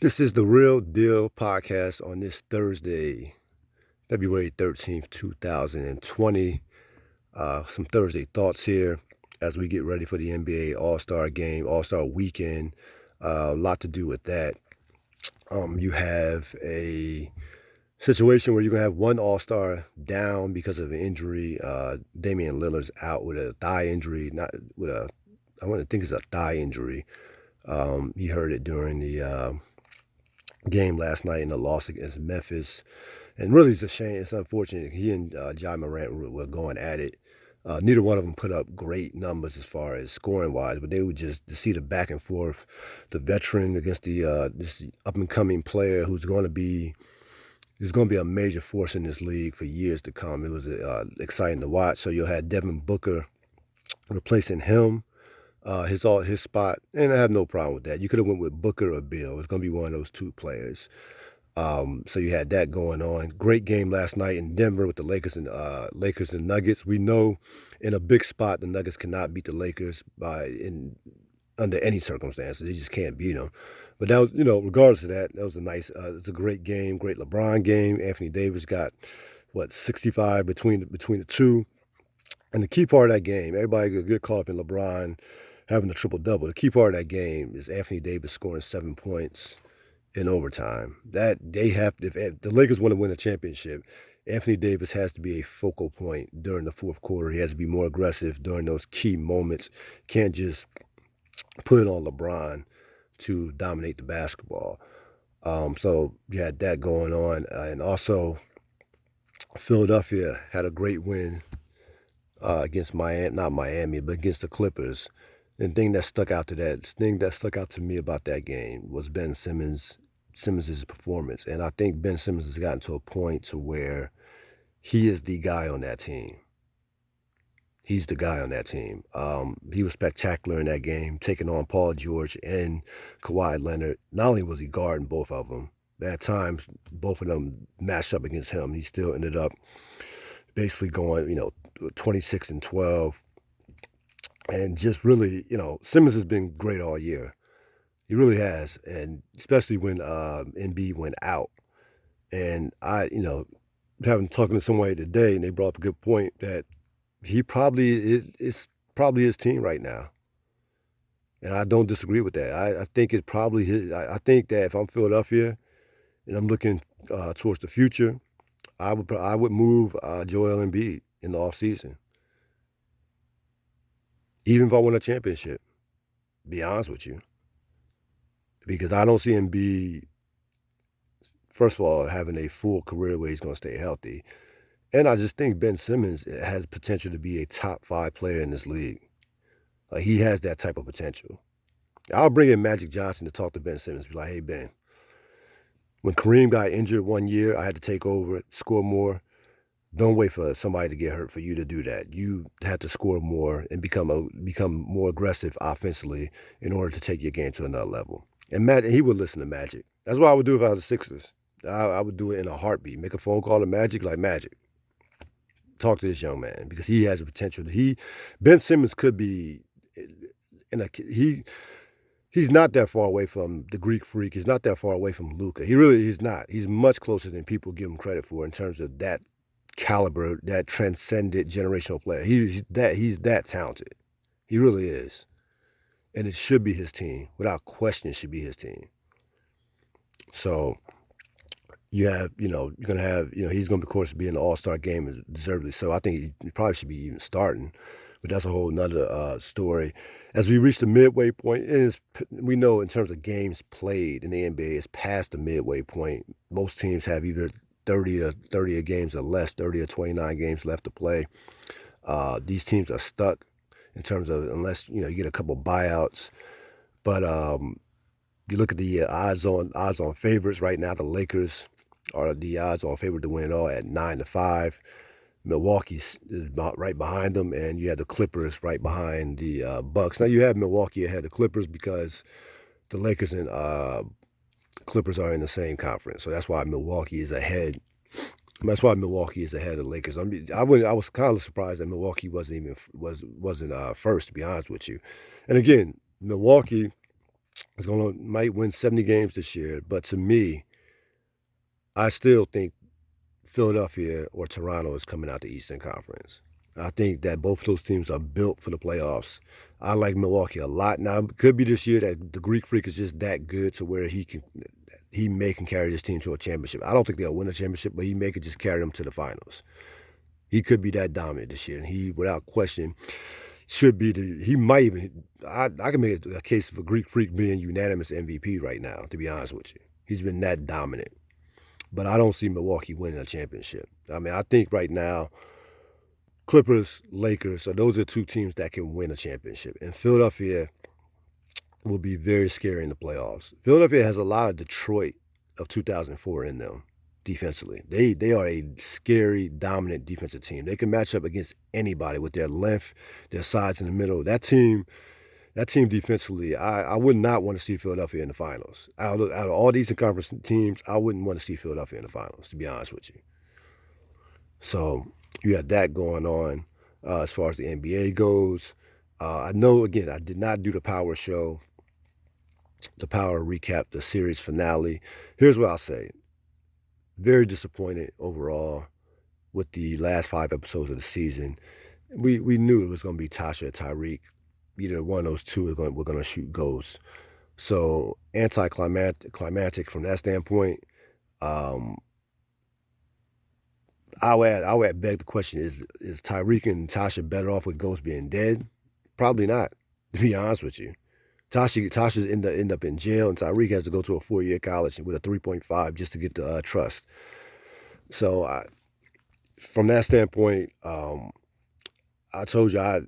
This is the Real Deal podcast on this Thursday, February 13th, 2020. Some Thursday thoughts here as we get ready for the NBA All-Star game, All-Star weekend. A lot to do with that. You have a situation where you're going to have one All-Star down because of an injury. Damian Lillard's out with a thigh injury, not with a, I want to think it's a thigh injury. He heard it during the game last night in the loss against Memphis. And really, it's a shame. It's unfortunate. He and Ja Morant were going at it. Neither one of them put up great numbers as far as scoring wise, but they would just to see the back and forth, the veteran against the this up and coming player who's going to be a major force in this league for years to come. It was exciting to watch. So you'll have Devin Booker replacing him. His spot, and I have no problem with that. You could have went with Booker or Bill. It's going to be one of those two players. So you had that going on. Great game last night in Denver with the Lakers and Nuggets. We know in a big spot the Nuggets cannot beat the Lakers under any circumstances. They just can't beat them. But that was, regardless of that, that was it's a great game, great LeBron game. Anthony Davis got 65 between the two. And the key part of that game, everybody get caught up in LeBron having a triple-double. The key part of that game is Anthony Davis scoring 7 points in overtime. That they have, if the Lakers want to win a championship, Anthony Davis has to be a focal point during the fourth quarter. He has to be more aggressive during those key moments. Can't just put it on LeBron to dominate the basketball. So you had that going on. And also, Philadelphia had a great win against Miami, not Miami, but against the Clippers. And the thing that stuck out to me about that game was Ben Simmons' performance. And I think Ben Simmons has gotten to a point to where he is the guy on that team. He's the guy on that team. He was spectacular in that game, taking on Paul George and Kawhi Leonard. Not only was he guarding both of them, at times both of them matched up against him. He still ended up basically going, 26 and 12. And just really, Simmons has been great all year. He really has, and especially when Embiid went out. And I, talking to somebody today, and they brought up a good point that it's probably his team right now. And I don't disagree with that. I think it's probably his. I think that if I'm Philadelphia and I'm looking towards the future, I would move Joel Embiid in the offseason. Even if I win a championship, to be honest with you. Because I don't see Embiid, first of all, having a full career where he's going to stay healthy. And I just think Ben Simmons has potential to be a top 5 player in this league. Like, he has that type of potential. I'll bring in Magic Johnson to talk to Ben Simmons. Be like, hey, Ben, when Kareem got injured one year, I had to take over, score more. Don't wait for somebody to get hurt for you to do that. You have to score more and become more aggressive offensively in order to take your game to another level. And he would listen to Magic. That's what I would do if I was the Sixers. I would do it in a heartbeat. Make a phone call to Magic, like, Magic, talk to this young man because he has the potential. Ben Simmons could be he's not that far away from the Greek Freak. He's not that far away from Luka. He really is not. He's much closer than people give him credit for in terms of that caliber, that transcendent generational player. He's that talented. He really is. And it should be his team. Without question, it should be his team. So you have, you're going to have, he's going to, of course, be in the All-Star game deservedly. So I think he probably should be even starting. But that's a whole nother story. As we reach the midway point, we know in terms of games played in the NBA, it's past the midway point. Most teams have either 30 games or less, 30 or 29 games left to play. These teams are stuck in terms of, unless, you get a couple buyouts. But you look at the odds-on favorites right now. The Lakers are the odds-on favorite to win it all at 9-5. Milwaukee's is right behind them, and you have the Clippers right behind the Bucks. Now you have Milwaukee ahead of the Clippers because the Lakers and Clippers are in the same conference, so that's why Milwaukee is ahead. That's why Milwaukee is ahead of the Lakers. I was kind of surprised that Milwaukee wasn't first, to be honest with you. And again, Milwaukee It's gonna might win 70 games this year, but to me, I still think Philadelphia or Toronto is coming out the Eastern Conference. I think that both of those teams are built for the playoffs. I like Milwaukee a lot. Now, it could be this year that the Greek Freak is just that good to where he may can carry this team to a championship. I don't think they'll win a championship, but he may could just carry them to the finals. He could be that dominant this year, and he, without question, should be he might even. I can make a case for Greek Freak being unanimous MVP right now. To be honest with you, he's been that dominant. But I don't see Milwaukee winning a championship. I mean, I think right now, Clippers, Lakers, so those are two teams that can win a championship. And Philadelphia will be very scary in the playoffs. Philadelphia has a lot of Detroit of 2004 in them defensively. They are a scary, dominant defensive team. They can match up against anybody with their length, their size in the middle. That team defensively, I would not want to see Philadelphia in the finals. Out of all these conference teams, I wouldn't want to see Philadelphia in the finals, to be honest with you. So you have that going on as far as the NBA goes. I know, again, I did not do the Power show, the Power recap, the series finale. Here's what I'll say. Very disappointed overall with the last 5 episodes of the season. We knew it was going to be Tasha or Tyreek. Either one of those two were going to shoot ghosts. So anticlimactic from that standpoint. I would beg the question: Is Tyreek and Tasha better off with Ghost being dead? Probably not. To be honest with you, Tasha's end up in jail, and Tyreek has to go to a 4-year college with a 3.5 just to get the trust. So from that standpoint, I told you I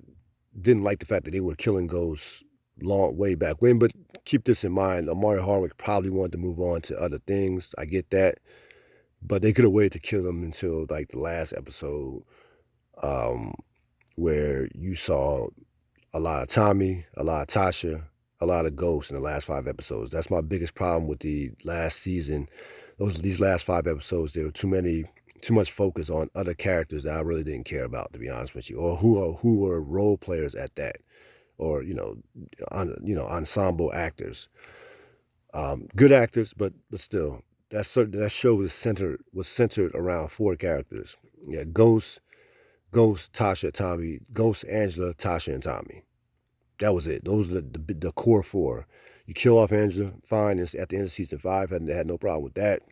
didn't like the fact that they were killing Ghosts way back when. But keep this in mind: Amari Hardwick probably wanted to move on to other things. I get that. But they could have waited to kill him until like the last episode, where you saw a lot of Tommy, a lot of Tasha, a lot of Ghosts in the last 5 episodes. That's my biggest problem with the last season. These last 5 episodes, there were too much focus on other characters that I really didn't care about, to be honest with you, or who were role players at that, or ensemble actors, good actors, but still. That show was centered around 4 characters. Yeah, Ghost, Tasha, Tommy, Ghost, Angela, Tasha, and Tommy. That was it. Those are the core 4. You kill off Angela, fine. It's at the end of season 5, had no problem with that.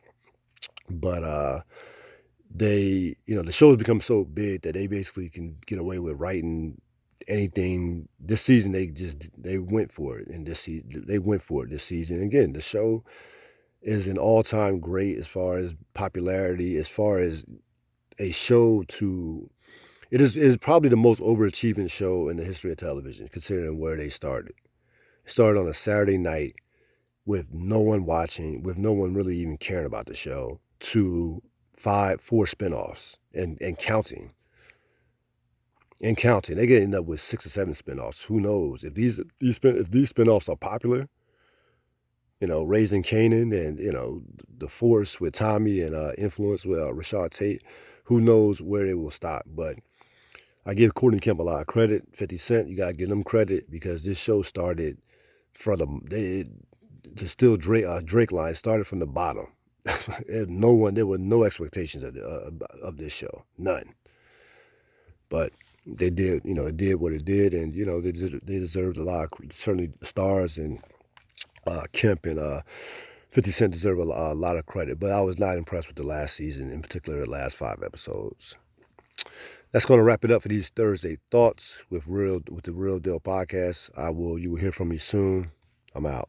But the show's become so big that they basically can get away with writing anything. This season they went for it, and they went for it this season. Again, the show is an all-time great as far as popularity, as far as a show to. It is probably the most overachieving show in the history of television, considering where they started. It started on a Saturday night with no one watching, with no one really even caring about the show, to 4 spinoffs and counting. And counting. They could end up with 6 or 7 spinoffs. Who knows? If these spinoffs are popular, Raising Kanan and, The Force with Tommy and Influence with Rashad Tate, who knows where it will stop. But I give Courtney Kemp a lot of credit. 50 Cent, you got to give them credit because this show started from the still Drake line started from the bottom. There were no expectations of this show. None. But they did, it did what it did, and, they deserved a lot, certainly stars and Kemp and 50 Cent deserve a lot of credit, but I was not impressed with the last season, in particular the last 5 episodes. That's going to wrap it up for these Thursday thoughts with the Ril Dil podcast. You will hear from me soon. I'm out.